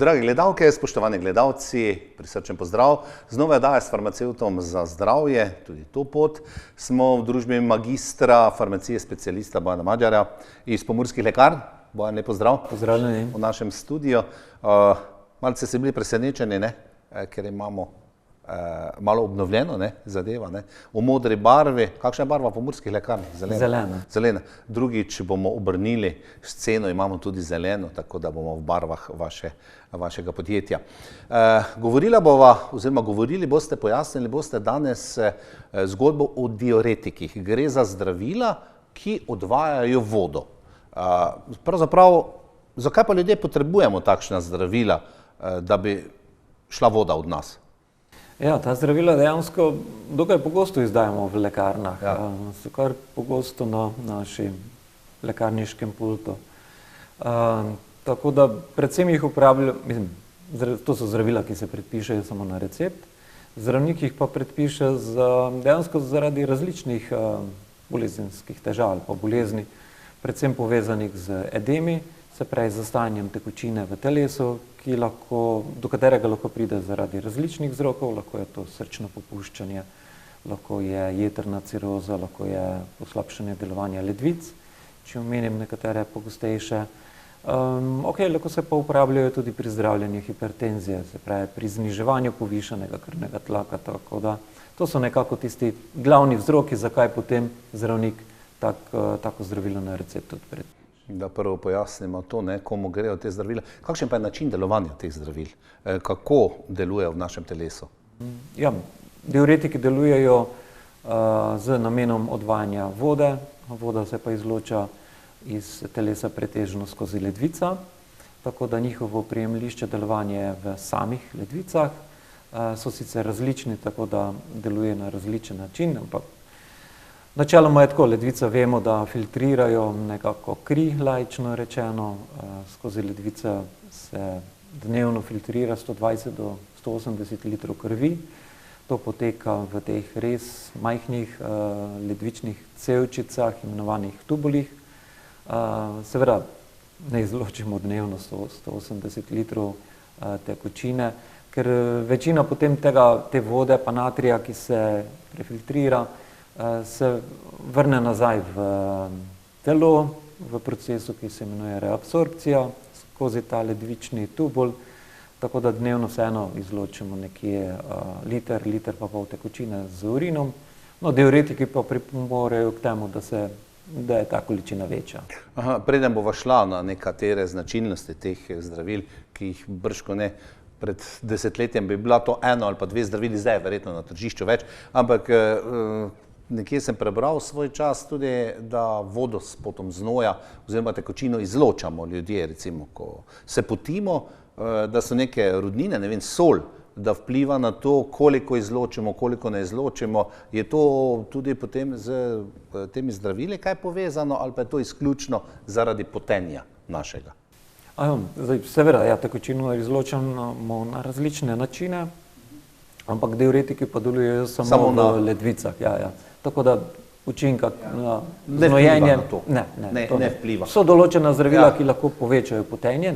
Dragi gledalke, spoštovani gledalci, prisrčen pozdrav. Znova je daje s farmacevtom za zdravje, tudi to pot. Smo v družbi magistra farmacije specialista Bojana Madžarja iz Pomurskih lekarn. Bojan, lep pozdrav. Pozdravljeni. V našem studiu. Malce ste bili presenečeni, ne? Ker imamo malo obnovljeno zadeva. V modri barvi. Kakšna je barva Pomurskih lekarn? Zelena. Zelena. Drugič bomo obrnili sceno, imamo tudi zeleno, tako da bomo v barvah vašega podjetja. Govorili boste, pojasnili boste danes zgodbo o diuretikih. Gre za zdravila, ki odvajajo vodo. Pravzaprav, zakaj pa ljudje potrebujemo takšna zdravila, da bi šla voda od nas? Ja, ta zdravila dejansko dokaj pogosto izdajamo v lekarnah. So kar pogosto na našem lekarniškem pultu. Tako da predvsem jih uporabljajo, to so zdravila, ki se predpišejo samo na recept. Zdravnik jih pa predpiše dejansko zaradi različnih bolezenskih težav ali pa bolezni, predvsem povezanih z edemi, se pravi z zastajanjem tekočine v telesu, do katerega lahko pride zaradi različnih vzrokov, lahko je to srčno popuščanje, lahko je jetrna ciroza, lahko je poslabšanje delovanja ledvic, če omenim nekatere pogostejše. Lahko se pa uporabljajo tudi pri zdravljenju hipertenzije, se pravi pri zniževanju povišanega krvnega tlaka, tako da to so nekako tisti glavni vzroki, zakaj potem zdravnik tako zdravilo na recept tudi predpiše. Da prvo pojasnimo to, komu grejo te zdravila. Kakšen pa je način delovanja teh zdravil? Kako delujejo v našem telesu? Ja, diuretiki delujejo z namenom odvajanja vode. Voda se pa izloča iz telesa pretežno skozi ledvica, tako da njihovo prijemališče delovanje v samih ledvicah so sicer različni, tako da deluje na različen način, ampak načeloma je tako, ledvica vemo, da filtrirajo nekako kri, laično rečeno, skozi ledvice se dnevno filtrira 120 do 180 litrov krvi, to poteka v teh res majhnih ledvičnih cevčicah, imenovanih tubulih. Seveda ne izločimo dnevno 180 litrov tekočine, ker večina potem te vode pa natrija, ki se prefiltrira, se vrne nazaj v telo, v procesu, ki se imenuje reabsorpcija, skozi ta ledvični tubul, tako da dnevno vseeno izločimo nekje liter pa pol tekočine z urinom. No, diuretiki pa pripomorejo k temu, da je ta količina večja. Preden bova šla na nekatere značilnosti teh zdravil, ki jih bržkone pred desetletjem bi bila to eno ali pa dve zdravili, zdaj je verjetno na tržišču več, ampak nekje sem prebral svoj čas tudi, da vodo s potom znoja oziroma tekočino izločamo ljudje, recimo, ko se potimo, da so neke rudnine, ne vem, sol, da vpliva na to, koliko izločimo, koliko ne izločimo. Je to tudi potem z temi zdravili kaj povezano ali pa je to izključno zaradi potenja našega? Seveda, tekočino izločamo na različne načine, ampak diuretiki pa delujejo samo v ledvicah. Tako da učinka na znojenje ne vpliva. So določena zdravila, ki lahko povečajo potenje,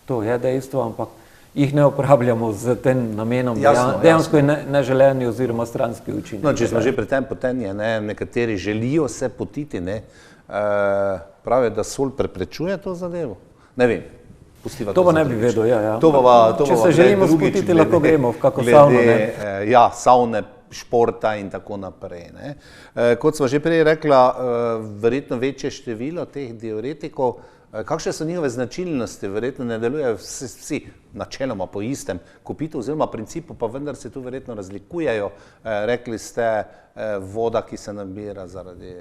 to je dejstvo, ampak jih ne uporabljamo z tem namenom, dejansko je neželeni oziroma stranski učinek. No, če smo že pri tem potenje, nekateri želijo se potiti, pravijo, da sol preprečuje to zadevo. Ne vem. To pa ne bi vedel, Če se želimo spotiti, lahko gremo v kako savno. Savne, športa in tako naprej. Kot sva že prej rekla, verjetno večje število teh diuretikov. Kakšne so njihove značilnosti? Verjetno ne delujejo vsi načeloma po istem kopitu oziroma principu, pa vendar se tu verjetno razlikujejo. Rekli ste voda, ki se nabira zaradi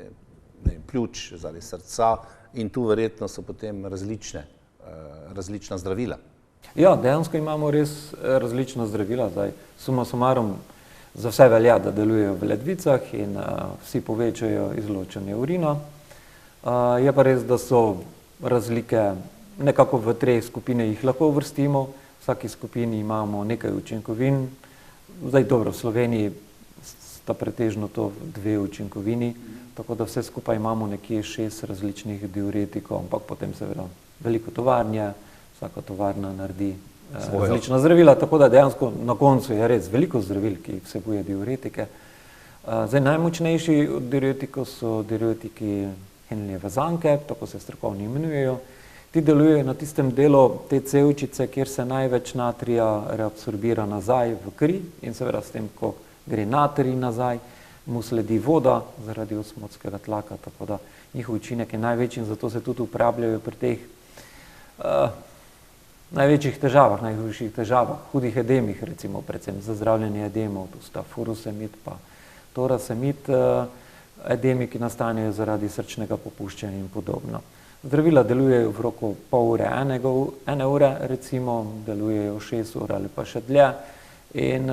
pljuč, zaradi srca in tu verjetno so potem različna zdravila. Ja, dejansko imamo res različna zdravila. Summa summarum, za vse velja, da delujejo v ledvicah in vsi povečajo izločanje urina. Je pa res, da so razlike, nekako v treh skupine jih lahko uvrstimo. V vsaki skupini imamo nekaj učinkovin. Dobro, v Sloveniji sta pretežno to dve učinkovini, tako da vse skupaj imamo nekje 6 različnih diuretikov, ampak potem seveda veliko tovarn je, vsaka tovarna naredi različna zdravila, tako da dejansko na koncu je res veliko zdravil, ki vsebuje diuretike. Zdaj, najmočnejši od diuretikov so diuretiki Henleyjeve zanke, tako se strokovno imenujejo. Ti delujejo na tistem delu te cevčice, kjer se največ natrija reabsorbira nazaj v kri in seveda s tem, ko gre natrij nazaj, mu sledi voda zaradi osmotskega tlaka, tako da njihov učinek je največji in zato se tudi uporabljajo pri teh največjih težavah, najhujših težavah, hudih edemih, recimo predvsem za zdravljenje edemov, to sta furosemid pa torasemid, edemi, ki nastanejo zaradi srčnega popuščanja in podobno. Zdravila delujejo v roku pol ure, ene ure, recimo, delujejo 6 ur ali pa še dlje in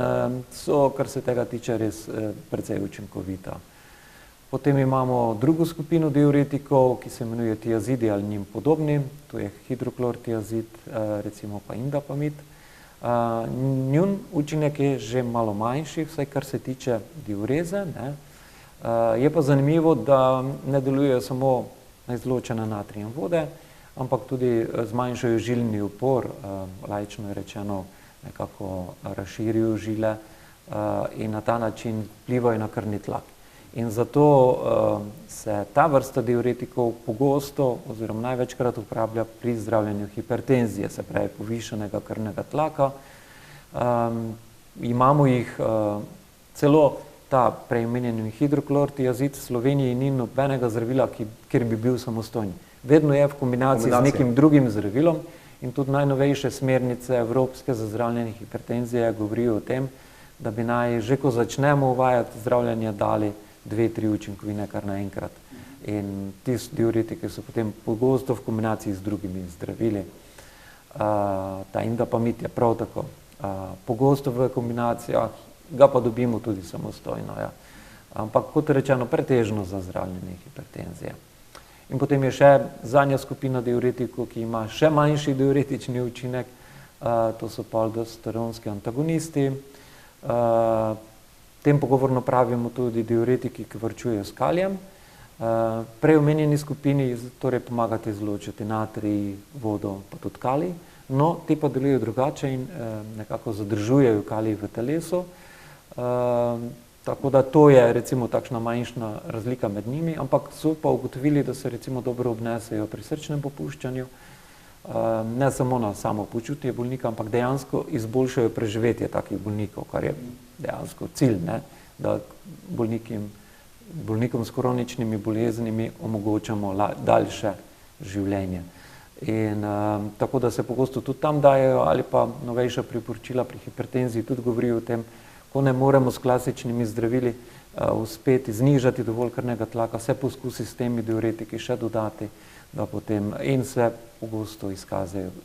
so, kar se tega tiče, res precej učinkovita. Potem imamo drugo skupino diuretikov, ki se imenuje tiazidi ali njim podobni, to je hidroklortiazid, recimo pa indapamid. Njun učinek je že malo manjši, vsaj kar se tiče diureze, ne. Je pa zanimivo, da ne delujejo samo na izločene natrijem vode, ampak tudi zmanjšajo žilni upor, laično je rečeno, nekako razširijo žile in na ta način vplivajo na krvni tlak. In zato se ta vrsta diuretikov pogosto oziroma največkrat uporablja pri zdravljenju hipertenzije, se pravi povišanega krvnega tlaka. Imamo jih celo ta preomenjeni hidroklortiazid, v Sloveniji ni nobenega zdravila, kjer bi bil samostojen. Vedno je v kombinaciji z nekim drugim zdravilom in tudi najnovejše smernice evropske za zdravljenje hipertenzije govorijo o tem, da bi naj že ko začnemo uvajati zdravljenje dali 2-3 učinkovine kar naenkrat. In ti diuretiki so potem pogosto v kombinaciji z drugimi zdravili. Ta indapamid je prav tako pogosto v kombinacijah, ga pa dobimo tudi samostojno, ja. Ampak kot rečeno, pretežno za zdravljenje hipertenzije. In potem je še zadnja skupina diuretikov, ki ima še manjši diuretični učinek, to so aldosteronski antagonisti. Tem pogovorno pravimo tudi diuretiki, ki varčujejo s kalijem. Prej omenjeni skupini torej pomagate izločiti natrij, vodo, pa tudi kalij, no, te pa delujejo drugače in nekako zadržujejo kalij v telesu. Tako da to je recimo takšna manjša razlika med njimi, ampak so pa ugotovili, da se recimo dobro obnesejo pri srčnem popuščanju, ne samo na samo počutje bolnika, ampak dejansko izboljšajo preživetje takih bolnikov, kar je dejansko cilj, ne? Da bolnikom s kroničnimi boleznimi omogočamo daljše življenje. In tako da se pogosto tudi tam dajejo ali pa novejša priporočila pri hipertenziji tudi govorijo o tem, ko ne moremo s klasičnimi zdravili uspeti znižati dovolj krvnega tlaka, se poskusi s temi diuretiki še dodati, da potem in se pogosto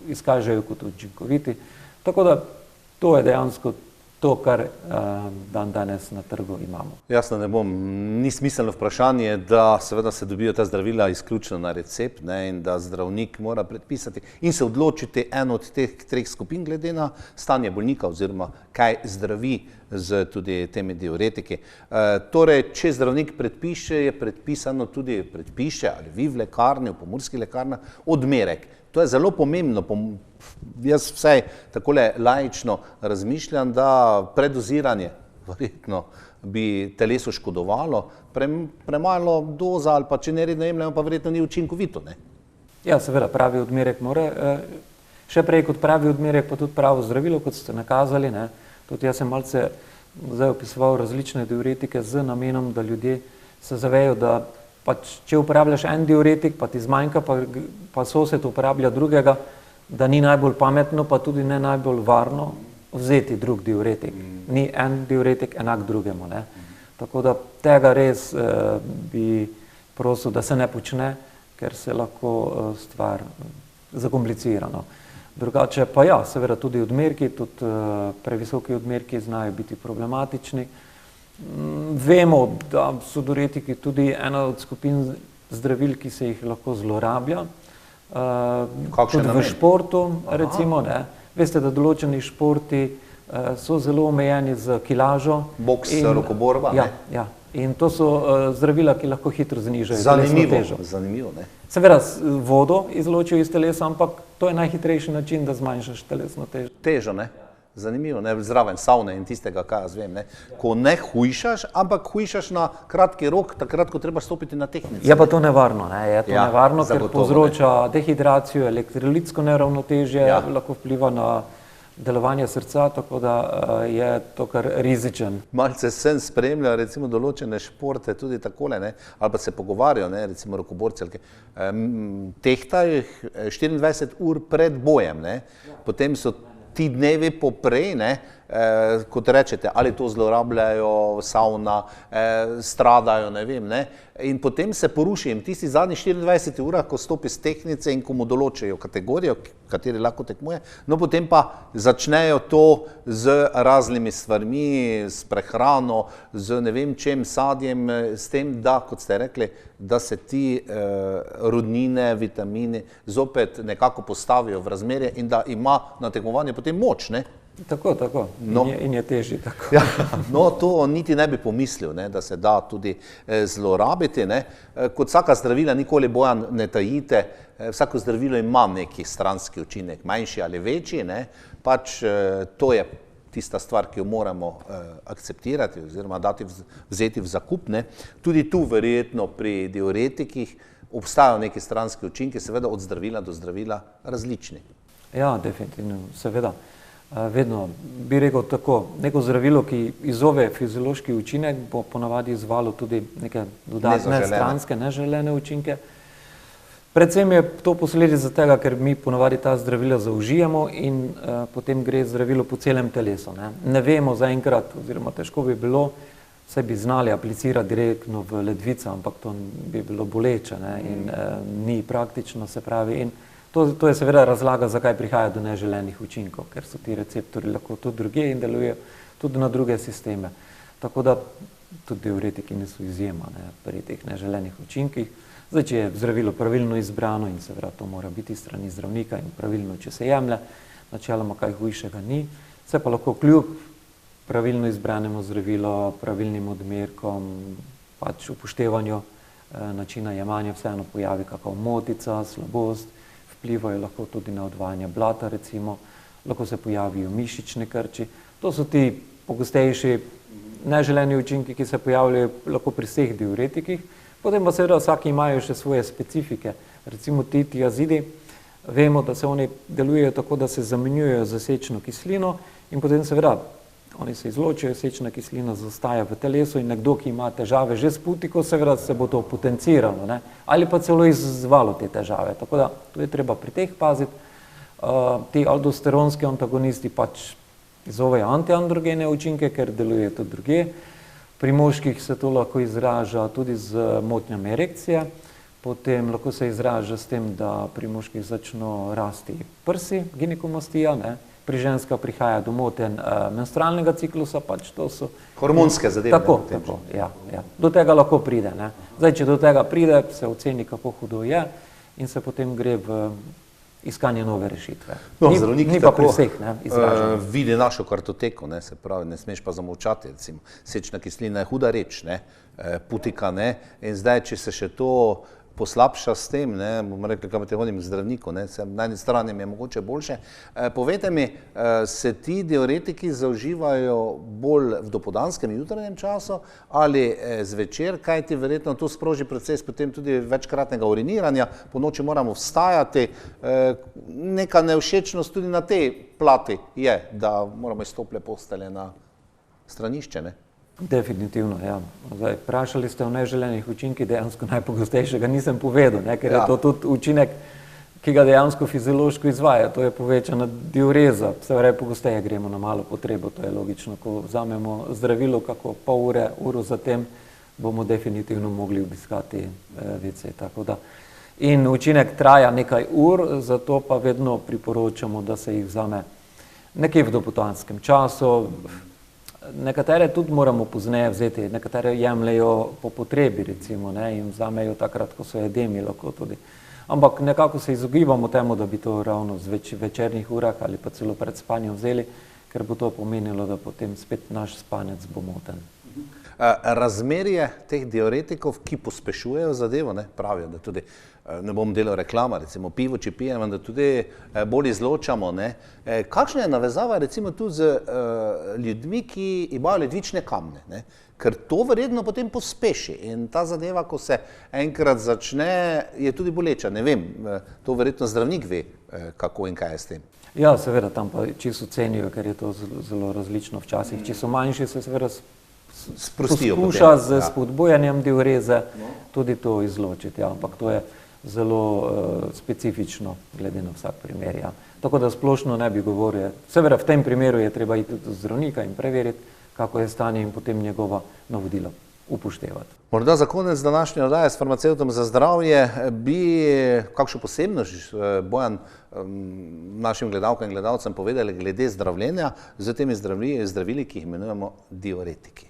izkažejo kot učinkoviti. Tako da to je dejansko to, kar danes na trgu imamo. Jasno, ne bom, ni smiselno vprašanje, da seveda se dobijo ta zdravila izključno na recept, ne, in da zdravnik mora predpisati in se odločiti eno od teh 3 skupin glede na stanje bolnika oziroma kaj zdravi z tudi temi diuretiki. Torej, če zdravnik predpiše, je predpisano tudi, predpiše ali vi v lekarni, v pomurskih lekarnah, odmerek. To je zelo pomembno. Jaz vsaj takole laično razmišljam, da predoziranje verjetno bi telesu škodovalo, premalo doza ali pa če neredno jemljamo, pa verjetno ni učinkovito, ne? Ja, seveda, pravi odmerek mora, še prej kot pravi odmerek, pa tudi pravo zdravilo, kot ste nakazali, ne? Tudi jaz sem malce zdaj opisoval različne diuretike z namenom, da ljudje se zavejo, da pač, če uporabljaš en diuretik, pa ti zmanjka, pa sosed uporablja drugega, da ni najbolj pametno, pa tudi ne najbolj varno vzeti drug diuretik. Ni en diuretik enak drugemu, ne. Tako da tega res bi prosil, da se ne počne, ker se lahko stvar zakomplicira, no. Drugače pa ja, seveda tudi odmerki, tudi previsoki odmerki znajo biti problematični. Vemo, da so diuretiki tudi ena od skupin zdravil, ki se jih lahko zlorablja. Tudi v športu, recimo, ne. Veste, da določeni športi so zelo omejeni z kilažo. Boks, rokoborba, ne? Ja. In to so zdravila, ki lahko hitro znižajo telesno težo. Zanimivo, ne? Seveda vodo izločijo iz telesa, ampak To je najhitrejši način, da zmanjšaš telesno težo. Težo, ne? Zanimivo, ne? Zraven savne in tistega, kaj jaz vem, ne? Ko ne hujšaš, ampak hujšaš na kratki rok, takrat, ko treba stopiti na tehnico. Je pa to nevarno, ne? Je to nevarno, ker zagotovo, povzroča dehidracijo, elektrolitsko neravnotežje, Ja. lahko vpliva na delovanje srca, tako da je to kar rizičen. Malce sem spremljal recimo določene športe tudi takole, ne? Ali pa se pogovarjajo, ne? Recimo rokoborci, tehtajo jih 24 ur pred bojem, ne? Potem so ti dnevi poprej, ne? Kot rečete, ali to zlorabljajo, savna, stradajo, ne vem, ne? In potem se poruši in tisti zadnji 24 urah, ko stopi z tehnice in ko mu določijo kategorijo, kateri lahko tekmuje, no potem pa začnejo to z raznimi stvarmi, s prehrano, z ne vem čem, sadjem, s tem, da, kot ste rekli, da se ti rudnine, vitamini zopet nekako postavijo v razmerje in da ima na tekmovanje potem moč, ne? Tako, No. in je težji tako. Ja, no, to niti ne bi pomislil, ne, da se da tudi zlorabiti. Ne. Kot vsaka zdravila, nikoli Bojan ne tajite, vsako zdravilo ima neki stranski učinek, manjši ali večji, ne. Pač to je tista stvar, ki jo moramo akceptirati oziroma vzeti v zakup. Ne. Tudi tu verjetno pri diuretikih obstajajo neki stranski učinki, seveda od zdravila do zdravila različni. Ja, definitivno, seveda. Vedno bi rekel tako, neko zdravilo, ki izzove fiziološki učinek, bo ponavadi izzvalo tudi neke dodatne stranske, neželene učinke. Predvsem je to posledica tega, ker mi ponavadi ta zdravila zaužijemo in potem gre zdravilo po celem telesu. Ne vemo zaenkrat, oziroma težko bi bilo, saj bi znali aplicirati direktno v ledvico, ampak to bi bilo boleče, ne, in ni praktično, se pravi. In to je seveda razlaga, zakaj prihaja do neželenih učinkov, ker so ti receptori lahko tudi drugje in delujejo tudi na druge sisteme. Tako da tudi diuretiki niso izjema, ne, pri teh neželenih učinkih. Zdaj, če je zdravilo pravilno izbrano in seveda to mora biti strani zdravnika in pravilno, če se jemlje, načeloma kaj hujšega ni, se pa lahko kljub pravilno izbranemu zdravilo, pravilnim odmerkom, pač upoštevanju načina jemanja vseeno pojavi kakšna motica, slabost, vplivajo lahko tudi na odvajanje blata, recimo, lahko se pojavijo mišične krči. To so ti pogostejši neželeni učinki, ki se pojavljajo lahko pri vseh diuretikih. Potem pa seveda vsaki imajo še svoje specifike. Recimo ti tiazidi, vemo, da se oni delujejo tako, da se zamenjujejo z sečno kislino in potem seveda oni se izločijo, sečna kislina zostaja v telesu in nekdo, ki ima težave že s putiko, seveda se bo to potenciralo, ne? Ali pa celo izzvalo te težave. Tako da to je treba pri teh paziti. Ti aldosteronski antagonisti pač izzovejo antiandrogene učinke, ker delujejo tudi drugje. Pri moških se to lahko izraža tudi z motnjami erekcije, potem lahko se izraža s tem, da pri moških začno rasti prsi, ginekomastija, ne? Pri ženskah prihaja do motenj menstrualnega ciklusa, pač to so hormonske zadeve. Tako, ja. Do tega lahko pride, ne. Zdaj, če do tega pride, se oceni, kako hudo je in se potem gre v iskanje nove rešitve. No, zdravniki ni pa pri vseh, ne, izraženo. Vidi našo kartoteko, ne, se pravi, ne smeš pa zamolčati, recimo, sečna kislina je huda reč, ne, putika, ne, in zdaj, če se še to poslabša s tem, ne, bomo rekli, kaj te hodim k zdravniku, ne, na eni strani mi je mogoče boljše. Povejte mi, se ti diuretiki zaužívajo bolj v dopoldanskem jutranjem času ali zvečer, kaj ti verjetno to sproži proces potem tudi večkratnega uriniranja, po noči moramo vstajati, neka nevšečnost tudi na tej plati je, da moramo iz tople postelje na stranišče, ne? Definitivno, ja. Zdaj, vprašali ste o neželenih učinkih, dejansko najpogostejšega nisem povedal, ne, ker je to tudi učinek, ki ga dejansko fiziološko izvaja, to je povečana diureza, se pravi, pogosteje gremo na malo potrebo, to je logično, ko vzamemo zdravilo, kako pol ure, uro zatem, bomo definitivno mogli obiskati WC, tako da. In učinek traja nekaj ur, zato pa vedno priporočamo, da se jih vzame nekje v dopoldanskem času. Nekatere tudi moramo pozneje vzeti, nekatere jemljejo po potrebi, recimo, ne, in vzamejo takrat, ko so edemi, lahko tudi. Ampak nekako se izogibamo temu, da bi to ravno v večernih urah ali pa celo pred spanjem vzeli, ker bo to pomenilo, da potem spet naš spanec bo moten. Razmerje teh diuretikov, ki pospešujejo zadevo, ne, pravijo, da tudi, ne bom delal reklama, recimo pivo, če pijemo, da tudi bolj izločamo. Ne. Kakšna je navezava recimo tu z ljudmi, ki imajo ledvične kamne? Ne? Ker to verjetno potem pospeši in ta zadeva, ko se enkrat začne, je tudi boleča. Ne vem, to verjetno zdravnik ve, kako in kaj je s tem. Ja, seveda, tam pa čisto cenijo, ker je to zelo različno včasih. Če so manjši, se seveda poskuša z spodbujanjem diureze tudi to izločiti, ja, ampak to je zelo specifično, glede na vsak primer. Ja. Tako da splošno ne bi govoril. Seveda, v tem primeru je treba iti do zdravnika in preveriti, kako je stanje in potem njegova navodila upoštevati. Morda za konec današnje oddaje s farmacevtom za zdravje bi kakšno posebnost, Bojan, našim gledalkam in gledalcem povedali glede zdravljenja z temi zdravili, ki jih imenujemo diuretiki.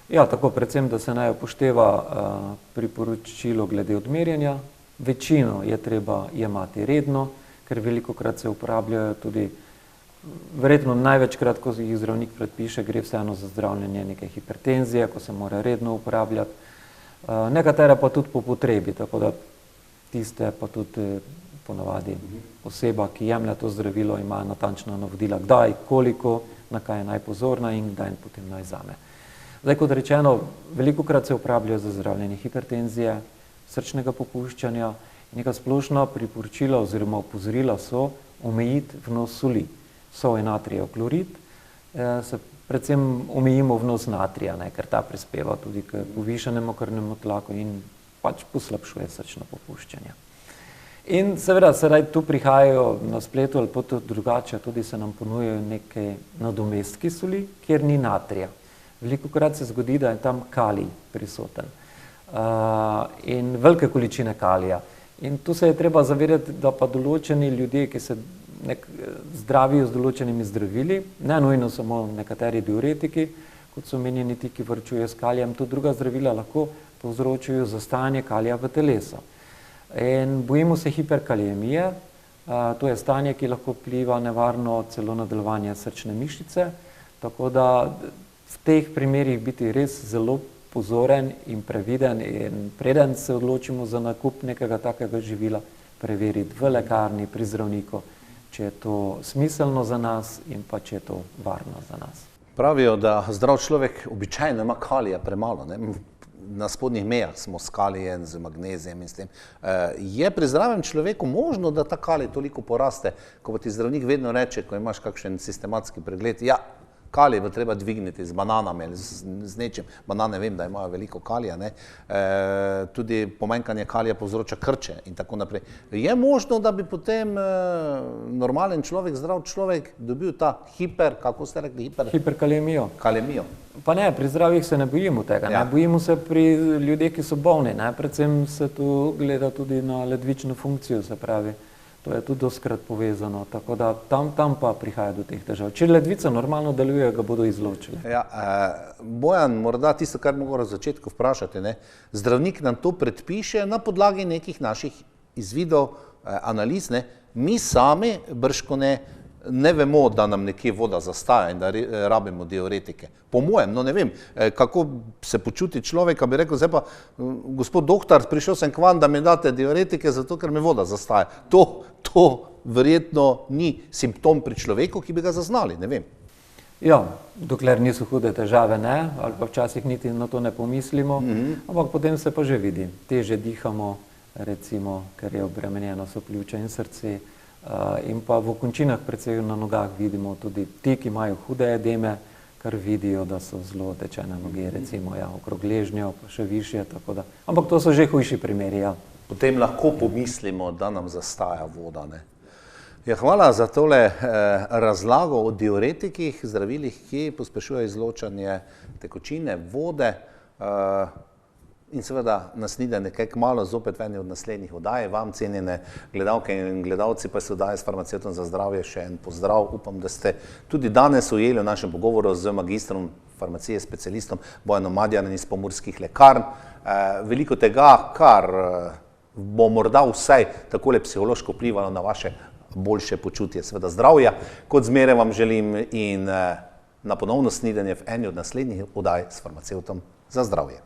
Ja, tako predvsem, da se naj upošteva priporočilo glede odmerjanja. Večino je treba jemati redno, ker velikokrat se uporabljajo tudi, verjetno največkrat, ko jih zdravnik predpiše, gre vseeno za zdravljenje neke hipertenzije, ko se mora redno uporabljati. Nekatere pa tudi po potrebi, tako da tiste pa tudi ponavadi oseba, ki jemlje to zdravilo, ima natančna navodila, kdaj, koliko, na kaj je najpozorna in kdaj potem naj vzame. Zdaj, kot rečeno, velikokrat se uporabljajo za zdravljenje hipertenzije, srčnega popuščanja. Neka splošna priporočila oziroma opozorila so omejiti vnos soli. Sol je natrijev klorid, se predvsem omejimo vnos natrija, ne, ker ta prispeva tudi k povišanemu krvnemu tlaku in pač poslabšuje srčno popuščanje. In seveda, sedaj tu prihajajo na spletu ali pa tudi drugače, tudi se nam ponujajo neke nadomestki soli, kjer ni natrija. Velikokrat se zgodi, da je tam kalij prisoten in velike količine kalija. In tu se je treba zavedati, da pa določeni ljudje, ki se zdravijo z določenimi zdravili, ne nujno samo nekateri diuretiki, kot so omenjeni ti, ki varčujejo s kalijem, tudi druga zdravila lahko povzročajo zastajanje kalija v telesu. In bojimo se hiperkaliemije, to je stanje, ki lahko vpliva nevarno celo na delovanje srčne mišice, tako da v teh primerih biti res zelo pozoren in previden in preden se odločimo za nakup nekega takega živila, preveriti v lekarni, pri zdravniku, če je to smiselno za nas in pa če je to varno za nas. Pravijo, da zdrav človek običajno ima kalija premalo. Ne? Na spodnjih mejah smo s kalijem, z magnezijem in s tem. Je pri zdravem človeku možno, da ta kalij toliko poraste, ko pa ti zdravnik vedno reče, ko imaš kakšen sistematski pregled, ja, kalij bo treba dvigniti z bananami ali z nečim. Banane vem, da imajo veliko kalija, ne? Tudi pomanjkanje kalija povzroča krče in tako naprej. Je možno, da bi potem normalen človek, zdrav človek dobil ta kako ste rekli, hiperkalemijo. Kalemijo. Pa ne, pri zdravih se ne bojimo tega, ne? Bojimo se pri ljudeh, ki so bolni, ne? Predvsem se tu gleda tudi na ledvično funkcijo, se pravi. To je tudi doskrat povezano, tako da tam pa prihaja do teh težav. Če ledvica normalno deluje, ga bodo izločili. Ja, Bojan, morda tisto, kar moram v začetku vprašati, ne? Zdravnik nam to predpiše na podlagi nekih naših izvidov, analiz, ne? Mi sami bržkone ne vemo, da nam nekje voda zastaja in da rabimo diuretike. Po mojem, no ne vem, kako se počuti človek, ki bi rekel, zdaj pa, gospod doktor, prišel sem k vam, da mi date diuretike, zato ker mi voda zastaja. To verjetno ni simptom pri človeku, ki bi ga zaznali, ne vem. Ja, dokler niso hude težave, ne, ali pa včasih niti na to ne pomislimo, ampak potem se pa že vidi. Teže dihamo, recimo, ker je obremenjeno so pljuča in srce, in pa v končinah predvsej na nogah vidimo tudi ti, ki imajo hude edeme, kar vidijo, da so zelo tečene noge, recimo, ja, okrog gležnjev, pa še višje, tako da. Ampak to so že hujši primeri, ja. Potem lahko pomislimo, da nam zastaja voda, ne. Ja, hvala za tole razlago o diuretikih, zdravilih, ki pospešujejo izločanje tekočine, vode, in seveda naslednje nekaj kmalu zopet v eni od naslednjih oddaj. Vam, cenjene gledalke in gledalci, pa se oddaje s farmacevtom za zdravje še en pozdrav. Upam, da ste tudi danes ujeli v našem pogovoru z magistrom farmacije, specialistom Bojanom Madjanom iz Pomurskih lekarn. Veliko tega, kar bo morda vsaj takole psihološko vplivalo na vaše boljše počutje, seveda zdravja. Kot zmeraj vam želim in na ponovno snidenje v eni od naslednjih oddaj s farmacevtom za zdravje.